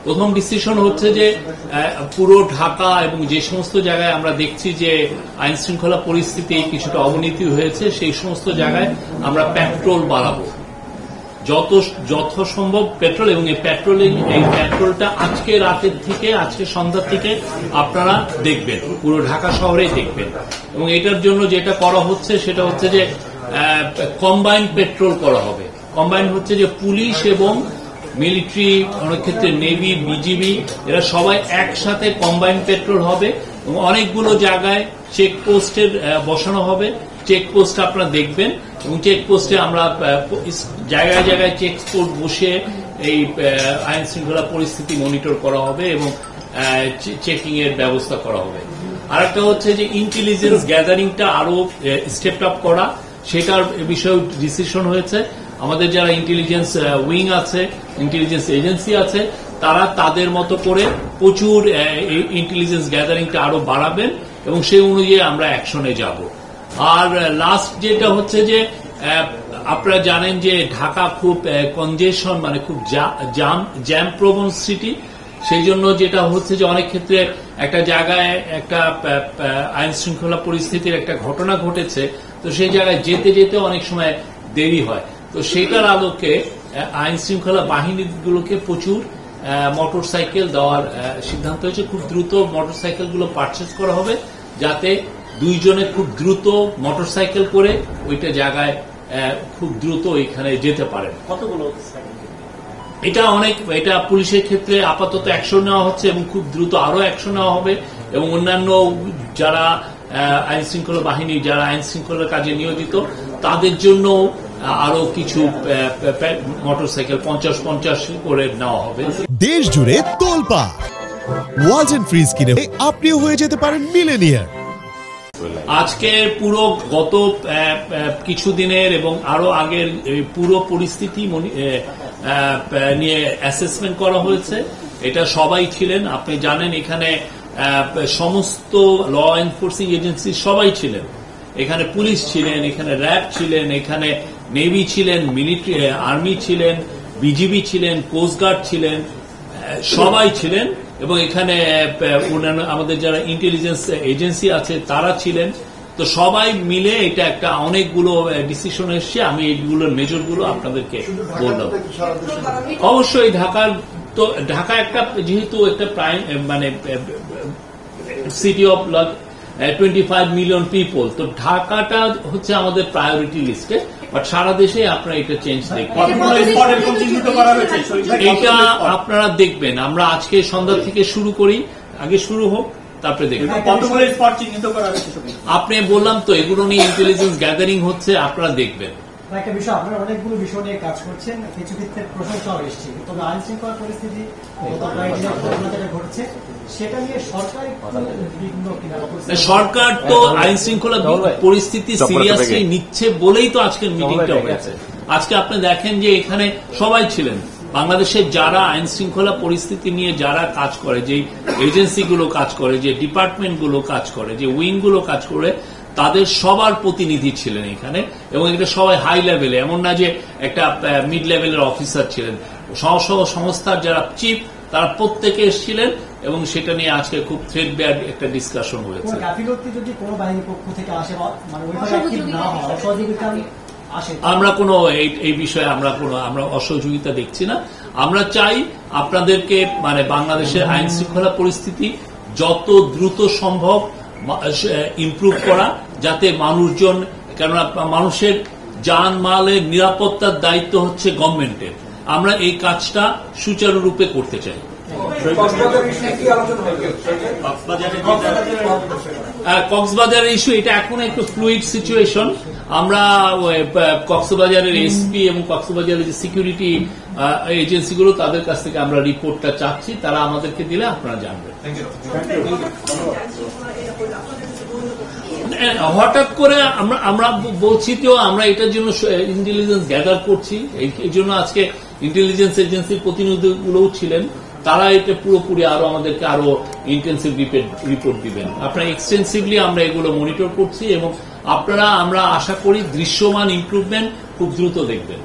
প্রথম ডিসিশন হচ্ছে যে পুরো ঢাকা এবং যে সমস্ত জায়গায় আমরা দেখছি যে আইন শৃঙ্খলা পরিস্থিতি কিছুটা অবনতি হয়েছে, সেই সমস্ত জায়গায় আমরা পেট্রোল বাড়াবো, যথাসম্ভব পেট্রোল। এবং এই পেট্রোলটা আজকে রাতের থেকে, আজকে সন্ধ্যার থেকে আপনারা দেখবেন, পুরো ঢাকা শহরেই দেখবেন। এবং এটার জন্য যেটা করা হচ্ছে সেটা হচ্ছে যে কম্বাইন পেট্রোল করা হবে। কম্বাইন হচ্ছে যে পুলিশ এবং মিলিটারি, অনেক ক্ষেত্রে নেভি, বিজিবি, এরা সবাই একসাথে কম্বাইন পেট্রোল হবে এবং অনেকগুলো জায়গায় চেকপোস্টের বসানো হবে। চেকপোস্ট আপনারা দেখবেন এবং চেকপোস্টে আমরা জায়গায় জায়গায় চেকপোস্ট বসে এই আইন শৃঙ্খলা পরিস্থিতি মনিটর করা হবে এবং চেকিং এর ব্যবস্থা করা হবে। আরেকটা হচ্ছে যে ইন্টেলিজেন্স গ্যাদারিংটা আরো স্টেপ আপ করা, সেটার বিষয়ে ডিসিশন হয়েছে। আমাদের যারা ইন্টেলিজেন্স উইং আছে, ইন্টেলিজেন্স এজেন্সি আছে, তারা তাদের মতো করে প্রচুর ইন্টেলিজেন্স গ্যাদারিংটা আরো বাড়াবেন এবং সেই অনুযায়ী আমরা অ্যাকশনে যাব। আর লাস্ট যেটা হচ্ছে যে আপনারা জানেন যে ঢাকা খুব কনজেশন, মানে খুব জ্যাম প্রবণ সিটি। সেই জন্য যেটা হচ্ছে যে অনেক ক্ষেত্রে একটা জায়গায় একটা আইন শৃঙ্খলা পরিস্থিতির একটা ঘটনা ঘটেছে, তো সেই জায়গায় যেতে যেতে অনেক সময় দেরি হয়। তো সেটার আলোকে আইন শৃঙ্খলা বাহিনীগুলোকে প্রচুর মোটরসাইকেল দেওয়ার সিদ্ধান্ত হয়েছে। খুব দ্রুত মোটরসাইকেলগুলো পারচেজ করা হবে, যাতে দুইজনে খুব দ্রুত মোটরসাইকেল করে ওইটা জায়গায় খুব দ্রুত এখানে যেতে পারেন। কতগুলো এটা পুলিশের ক্ষেত্রে আপাতত অ্যাকশন নেওয়া হচ্ছে এবং খুব দ্রুত আরো অ্যাকশন নেওয়া হবে এবং অন্যান্য যারা আইন শৃঙ্খলা বাহিনী, যারা আইন শৃঙ্খলার কাজে নিয়োজিত, তাদের জন্য আরো কিছু মোটরসাইকেল 50-50 করে নেওয়া হবে। দেশ জুড়ে তোলপাড় ওয়ালটন ফ্রিজ কিনে আপনিও হয়ে যেতে পারেন মিলেনিয়ার। আজকের পুরো গত কিছুদিনের এবং আরো আগের পুরো পরিস্থিতি নিয়ে অ্যাসেসমেন্ট করা হয়েছে। এটা সবাই ছিলেন, আপনি জানেন এখানে সমস্ত ল এনফোর্সিং এজেন্সি সবাই ছিলেন। এখানে পুলিশ ছিলেন, এখানে র্যাব ছিলেন, এখানে নেভি ছিলেন, মিলিটারি আর্মি ছিলেন, বিজিবি ছিলেন, কোস্টগার্ড ছিলেন, সবাই ছিলেন। এবং এখানে অন্যান্য আমাদের যারা ইন্টেলিজেন্স এজেন্সি আছে তারা ছিলেন। তো সবাই মিলে এটা একটা অনেকগুলো ডিসিশন এসছে। আমি এইগুলোর মেজরগুলো আপনাদেরকে বললাম। অবশ্যই ঢাকা একটা যেহেতু একটা প্রাইম, মানে সিটি অফ 25 মিলিয়ন পিপল, তো ঢাকাটা হচ্ছে আমাদের প্রায়োরিটি লিস্টে। বাট সারা দেশে আপনারা এটা চেঞ্জ দেখবেন, এটা আপনারা দেখবেন। আমরা আজকে সন্ধ্যা থেকে শুরু করি, আগে শুরু হোক, তারপরে দেখবেন। আপনি বললাম তো এগুলো নিয়ে ইন্টেলিজেন্স গ্যাদারিং হচ্ছে, আপনারা দেখবেন। একটা বিষয়, আপনারা অনেকগুলো বিষয় নিয়ে কাজ করছেন, কিছু ক্ষেত্রে প্রশংসাও এসছে, তবে আইন শৃঙ্খলা পরিস্থিতি যেটা ঘটছে সেটা নিয়ে সরকার তো আইন শৃঙ্খলা পরিস্থিতি সিরিয়াসলি নিচ্ছে বলেই তো আজকের মিটিংটা হয়েছে। আজকে আপনি দেখেন যে এখানে সবাই ছিলেন, বাংলাদেশের যারা আইন শৃঙ্খলা পরিস্থিতি নিয়ে যারা কাজ করে, যে এজেন্সিগুলো কাজ করে, যে ডিপার্টমেন্টগুলো কাজ করে, যে উইংগুলো কাজ করে, তাদের সবার প্রতিনিধি ছিলেন এখানে। এবং এটা সবাই হাই লেভেলে, এমন না যে একটা মিড লেভেলের অফিসার ছিলেন। সংস্থার যারা চিফ তারা প্রত্যেকে এসেছিলেন এবং সেটা নিয়ে আজকে খুব থ্রেড বেয়ার একটা ডিসকাশন হয়েছে। আমরা কোনো এই বিষয়ে আমরা অসহযোগিতা দেখছি না। আমরা চাই আপনাদেরকে, মানে বাংলাদেশের আইন শৃঙ্খলা পরিস্থিতি যত দ্রুত সম্ভব ইমপ্রুভ করা, যাতে মানুষজন, কেননা মানুষের জানমালের নিরাপত্তার দায়িত্ব হচ্ছে গভর্নমেন্টের। আমরা এই কাজটা সুচারুরূপে করতে চাই। কক্সবাজারের ইস্যু, এটা এখন একটু ফ্লুইড সিচুয়েশন। আমরা কক্সবাজারের এসপি এবং কক্সবাজারের যে সিকিউরিটি এজেন্সিগুলো, তাদের কাছ থেকে আমরা রিপোর্টটা চাচ্ছি, তারা আমাদেরকে দিলে আপনারা জানবেন। হঠাৎ করে আমরা বলছি তো, আমরা এটার জন্য ইন্টেলিজেন্স গ্যাদার করছি। এই জন্য আজকে ইন্টেলিজেন্স এজেন্সির প্রতিনিধিগুলোও ছিলেন, তারা এটা পুরোপুরি আরো আমাদেরকে আরো ইন্টেন্সিভ রিপোর্ট দিবেন। আপনারা এক্সটেন্সিভলি আমরা এগুলো মনিটর করছি এবং আপনারা, আমরা আশা করি দৃশ্যমান ইমপ্রুভমেন্ট খুব দ্রুত দেখবেন।